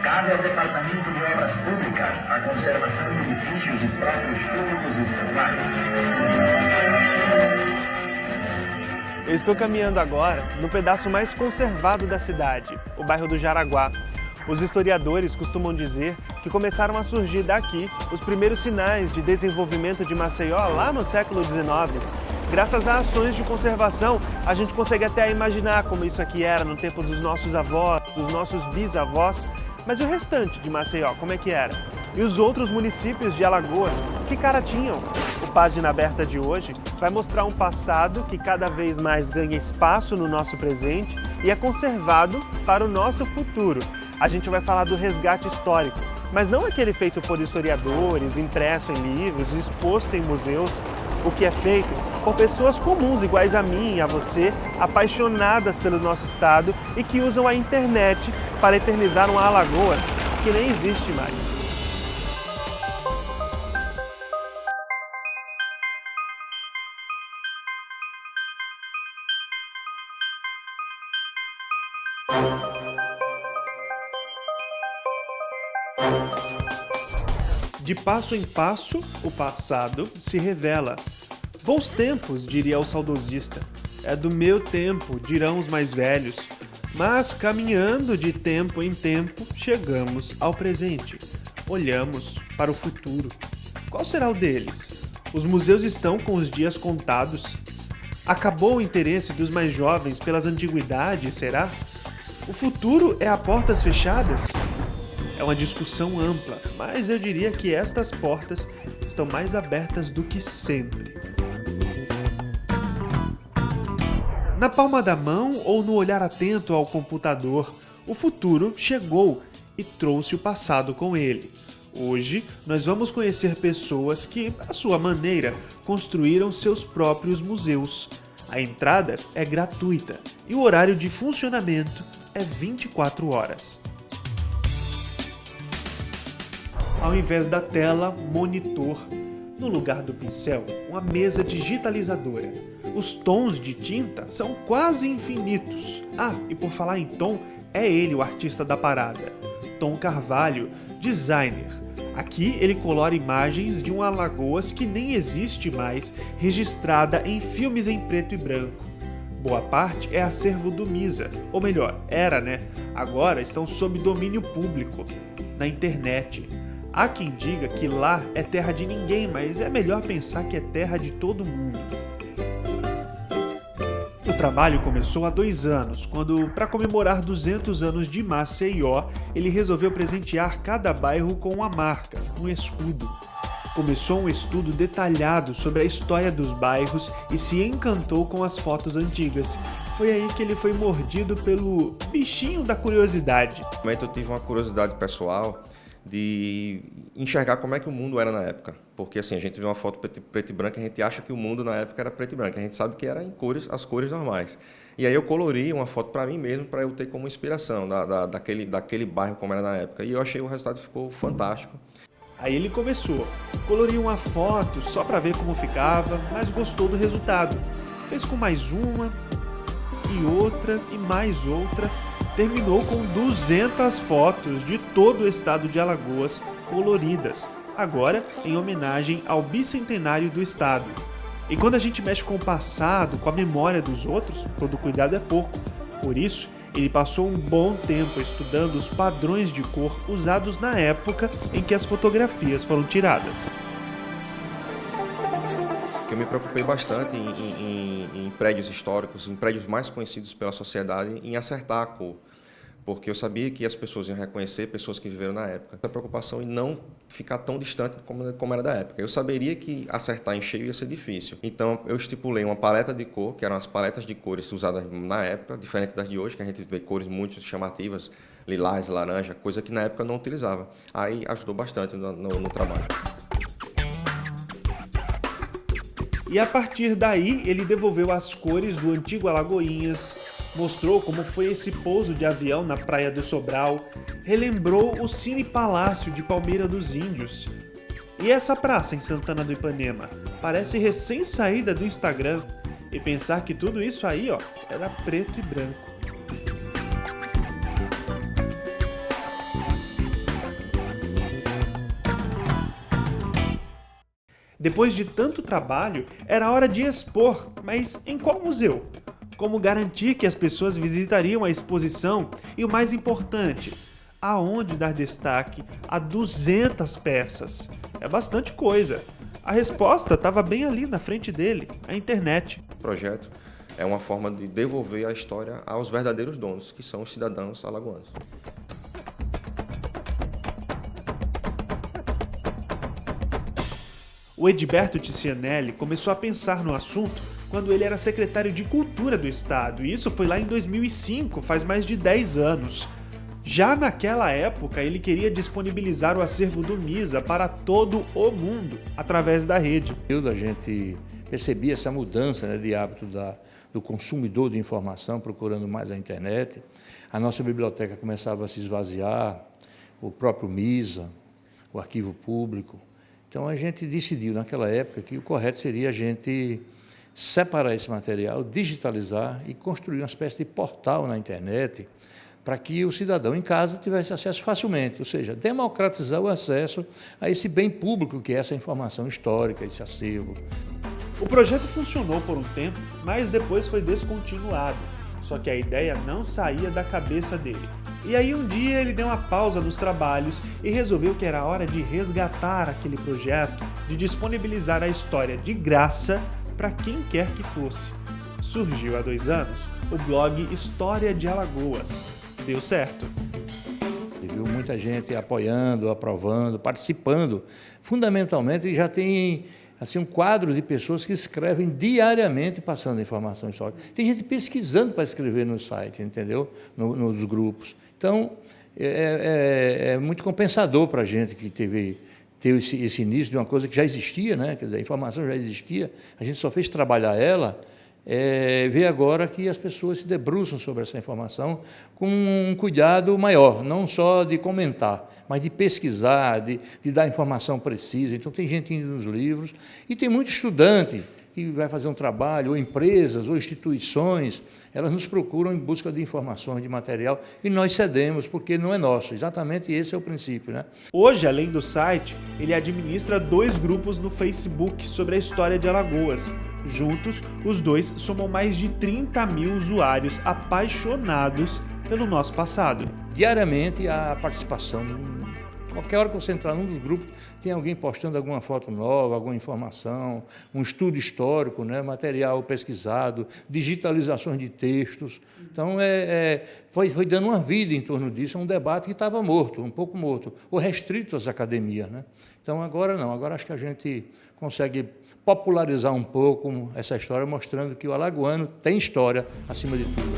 Cabe ao Departamento de Obras Públicas a conservação de edifícios e próprios públicos estaduais. Eu estou caminhando agora no pedaço mais conservado da cidade, o bairro do Jaraguá. Os historiadores costumam dizer que começaram a surgir daqui os primeiros sinais de desenvolvimento de Maceió lá no século XIX. Graças a ações de conservação, a gente consegue até imaginar como isso aqui era no tempo dos nossos avós, dos nossos bisavós. Mas e o restante de Maceió, como é que era? E os outros municípios de Alagoas, que cara tinham? O Página Aberta de hoje vai mostrar um passado que cada vez mais ganha espaço no nosso presente e é conservado para o nosso futuro. A gente vai falar do resgate histórico, mas não aquele feito por historiadores, impresso em livros, exposto em museus. O que é feito por pessoas comuns, iguais a mim e a você, apaixonadas pelo nosso estado e que usam a internet para eternizar uma Alagoas que nem existe mais. De passo em passo, o passado se revela. Bons tempos, diria o saudosista. É do meu tempo, dirão os mais velhos. Mas, caminhando de tempo em tempo, chegamos ao presente. Olhamos para o futuro. Qual será o deles? Os museus estão com os dias contados? Acabou o interesse dos mais jovens pelas antiguidades, será? O futuro é a portas fechadas? É uma discussão ampla, mas eu diria que estas portas estão mais abertas do que sempre. Na palma da mão ou no olhar atento ao computador, o futuro chegou e trouxe o passado com ele. Hoje, nós vamos conhecer pessoas que, à sua maneira, construíram seus próprios museus. A entrada é gratuita e o horário de funcionamento é 24 horas. Ao invés da tela, monitor. No lugar do pincel, uma mesa digitalizadora. Os tons de tinta são quase infinitos. Ah, e por falar em tom, é ele o artista da parada. Tom Carvalho, designer. Aqui ele colora imagens de uma Alagoas que nem existe mais, registrada em filmes em preto e branco. Boa parte é acervo do MISA, ou melhor, era, né? Agora estão sob domínio público, na internet. Há quem diga que lá é terra de ninguém, mas é melhor pensar que é terra de todo mundo. O trabalho começou há 2 anos, quando, para comemorar 200 anos de Maceió, ele resolveu presentear cada bairro com uma marca, um escudo. Começou um estudo detalhado sobre a história dos bairros e se encantou com as fotos antigas. Foi aí que ele foi mordido pelo bichinho da curiosidade. Eu tive uma curiosidade pessoal de enxergar como é que o mundo era na época. Porque assim, a gente vê uma foto preto e branco e a gente acha que o mundo na época era preto e branco. A gente sabe que era em cores, as cores normais. E aí eu colori uma foto para mim mesmo, para eu ter como inspiração daquele bairro como era na época. E eu achei o resultado ficou fantástico. Aí ele começou, coloriu uma foto só para ver como ficava, mas gostou do resultado. Fez com mais uma, e outra, e mais outra. Terminou com 200 fotos de todo o estado de Alagoas coloridas, agora em homenagem ao bicentenário do estado. E quando a gente mexe com o passado, com a memória dos outros, todo cuidado é pouco. Por isso, ele passou um bom tempo estudando os padrões de cor usados na época em que as fotografias foram tiradas. Eu me preocupei bastante em prédios históricos, em prédios mais conhecidos pela sociedade, em acertar a cor. Porque eu sabia que as pessoas iam reconhecer pessoas que viveram na época. Essa preocupação em não ficar tão distante como era da época. Eu saberia que acertar em cheio ia ser difícil. Então eu estipulei uma paleta de cor, que eram as paletas de cores usadas na época, diferente das de hoje, que a gente vê cores muito chamativas, lilás, laranja, coisa que na época eu não utilizava. Aí ajudou bastante no trabalho. E a partir daí, ele devolveu as cores do antigo Alagoinhas, mostrou como foi esse pouso de avião na Praia do Sobral, relembrou o Cine Palácio de Palmeira dos Índios. E essa praça em Santana do Ipanema? Parece recém-saída do Instagram. E pensar que tudo isso aí, era preto e branco. Depois de tanto trabalho, era hora de expor, mas em qual museu? Como garantir que as pessoas visitariam a exposição? E o mais importante, aonde dar destaque a 200 peças? É bastante coisa. A resposta estava bem ali na frente dele, a internet. O projeto é uma forma de devolver a história aos verdadeiros donos, que são os cidadãos alagoanos. O Edberto Ticianelli começou a pensar no assunto quando ele era secretário de Cultura do Estado, e isso foi lá em 2005, faz mais de 10 anos. Já naquela época, ele queria disponibilizar o acervo do MISA para todo o mundo, através da rede. A gente percebia essa mudança, né, de hábito do consumidor de informação, procurando mais a internet. A nossa biblioteca começava a se esvaziar, o próprio MISA, o arquivo público. Então a gente decidiu naquela época que o correto seria a gente separar esse material, digitalizar e construir uma espécie de portal na internet para que o cidadão em casa tivesse acesso facilmente, ou seja, democratizar o acesso a esse bem público que é essa informação histórica, esse acervo. O projeto funcionou por um tempo, mas depois foi descontinuado, só que a ideia não saía da cabeça dele. E aí um dia ele deu uma pausa nos trabalhos e resolveu que era hora de resgatar aquele projeto, de disponibilizar a história de graça para quem quer que fosse. Surgiu há 2 anos o blog História de Alagoas. Deu certo. Viu muita gente apoiando, aprovando, participando. Fundamentalmente já tem assim, um quadro de pessoas que escrevem diariamente passando informação histórica. Tem gente pesquisando para escrever no site, entendeu? Nos grupos. Então, é muito compensador para a gente que teve esse início de uma coisa que já existia, né? Quer dizer, a informação já existia, a gente só fez trabalhar ela, ver agora que as pessoas se debruçam sobre essa informação com um cuidado maior, não só de comentar, mas de pesquisar, de dar informação precisa. Então, tem gente indo nos livros e tem muito estudante que vai fazer um trabalho, ou empresas, ou instituições, elas nos procuram em busca de informações, de material, e nós cedemos, porque não é nosso. Exatamente esse é o princípio, né? Hoje, além do site, ele administra 2 grupos no Facebook sobre a história de Alagoas. Juntos, os 2 somam mais de 30 mil usuários apaixonados pelo nosso passado. Diariamente, a participação, qualquer hora que você entrar num dos grupos, tem alguém postando alguma foto nova, alguma informação, um estudo histórico, né, material pesquisado, digitalizações de textos. Então, foi dando uma vida em torno disso, um debate que estava morto, um pouco morto, ou restrito às academias, né? Então, agora não, agora acho que a gente consegue popularizar um pouco essa história, mostrando que o alagoano tem história acima de tudo.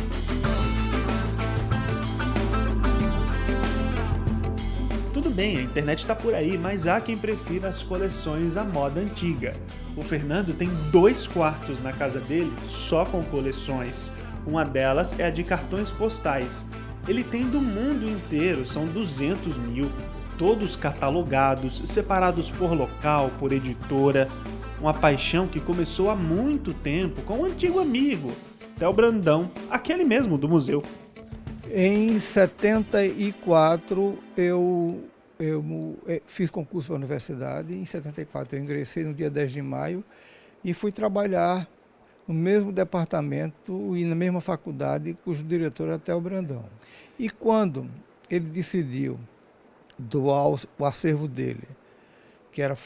Tudo bem, a internet está por aí, mas há quem prefira as coleções à moda antiga. O Fernando tem 2 quartos na casa dele só com coleções. Uma delas é a de cartões postais. Ele tem do mundo inteiro, são 200 mil, todos catalogados, separados por local, por editora. Uma paixão que começou há muito tempo com um antigo amigo, Theo Brandão, aquele mesmo do museu. Em 74, eu fiz concurso para a universidade. Em 74, eu ingressei no dia 10 de maio e fui trabalhar no mesmo departamento e na mesma faculdade cujo diretor era Theo Brandão. E quando ele decidiu doar o acervo dele, que era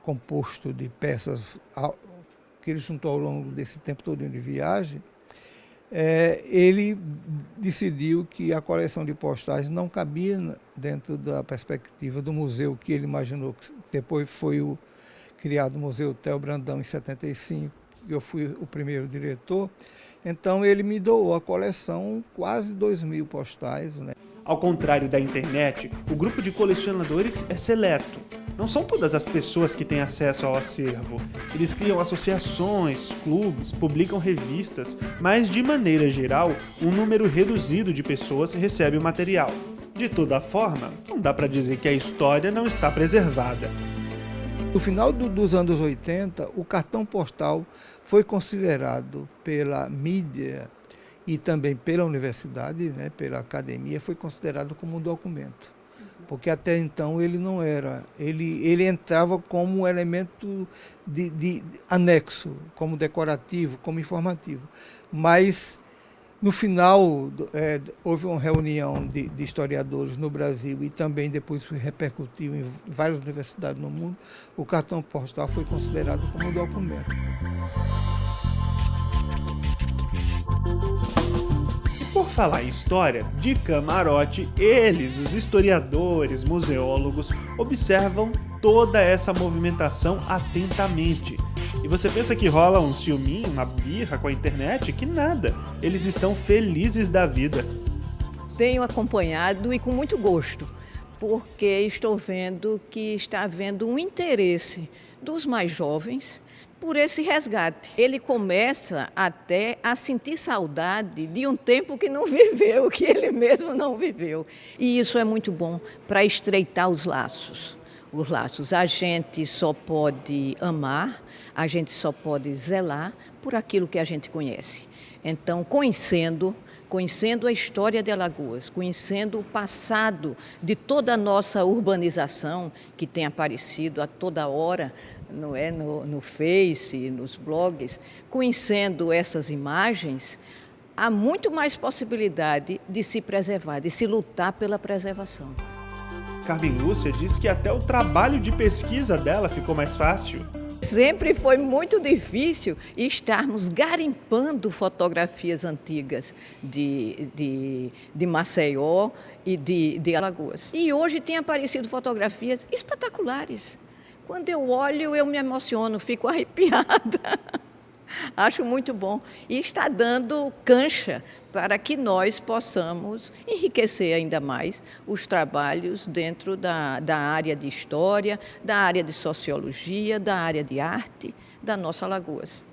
composto de peças que ele juntou ao longo desse tempo todo de viagem, ele decidiu que a coleção de postais não cabia dentro da perspectiva do museu que ele imaginou, que depois foi criado o Museu Theo Brandão em 75, eu fui o primeiro diretor. Então ele me doou a coleção, quase 2.000 postais, né? Ao contrário da internet, o grupo de colecionadores é seleto. Não são todas as pessoas que têm acesso ao acervo. Eles criam associações, clubes, publicam revistas, mas, de maneira geral, um número reduzido de pessoas recebe o material. De toda forma, não dá para dizer que a história não está preservada. No final dos anos 80, o cartão postal foi considerado pela mídia e também pela universidade, né, pela academia, foi considerado como um documento. porque até então ele não era. Ele entrava como um elemento de anexo, como decorativo, como informativo. Mas, no final, houve uma reunião de historiadores no Brasil e também depois repercutiu em várias universidades no mundo. O cartão postal foi considerado como um documento. Por falar em história, de camarote, eles, os historiadores, museólogos, observam toda essa movimentação atentamente. E você pensa que rola um ciúminho, uma birra com a internet? Que nada, eles estão felizes da vida. Tenho acompanhado e com muito gosto, porque estou vendo que está havendo um interesse dos mais jovens por esse resgate. Ele começa até a sentir saudade de um tempo que não viveu, que ele mesmo não viveu. E isso é muito bom para estreitar os laços. Os laços, a gente só pode amar, a gente só pode zelar por aquilo que a gente conhece. Então, conhecendo a história de Alagoas, conhecendo o passado de toda a nossa urbanização que tem aparecido a toda hora, no Face, nos blogs, conhecendo essas imagens, há muito mais possibilidade de se preservar, de se lutar pela preservação. Carmen Lúcia diz que até o trabalho de pesquisa dela ficou mais fácil. Sempre foi muito difícil estarmos garimpando fotografias antigas de Maceió e de Alagoas. E hoje tem aparecido fotografias espetaculares. Quando eu olho, eu me emociono, fico arrepiada. Acho muito bom. E está dando cancha para que nós possamos enriquecer ainda mais os trabalhos dentro da área de história, da área de sociologia, da área de arte da nossa Alagoas.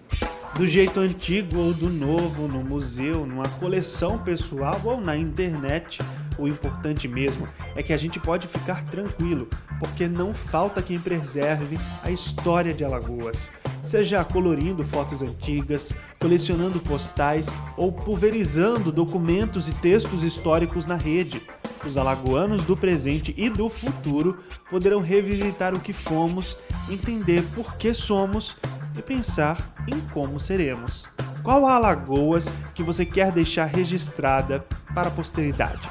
Do jeito antigo ou do novo, no museu, numa coleção pessoal ou na internet, o importante mesmo é que a gente pode ficar tranquilo, porque não falta quem preserve a história de Alagoas. Seja colorindo fotos antigas, colecionando postais ou pulverizando documentos e textos históricos na rede. Os alagoanos do presente e do futuro poderão revisitar o que fomos, entender por que somos e pensar em como seremos. Qual a Alagoas que você quer deixar registrada para a posteridade?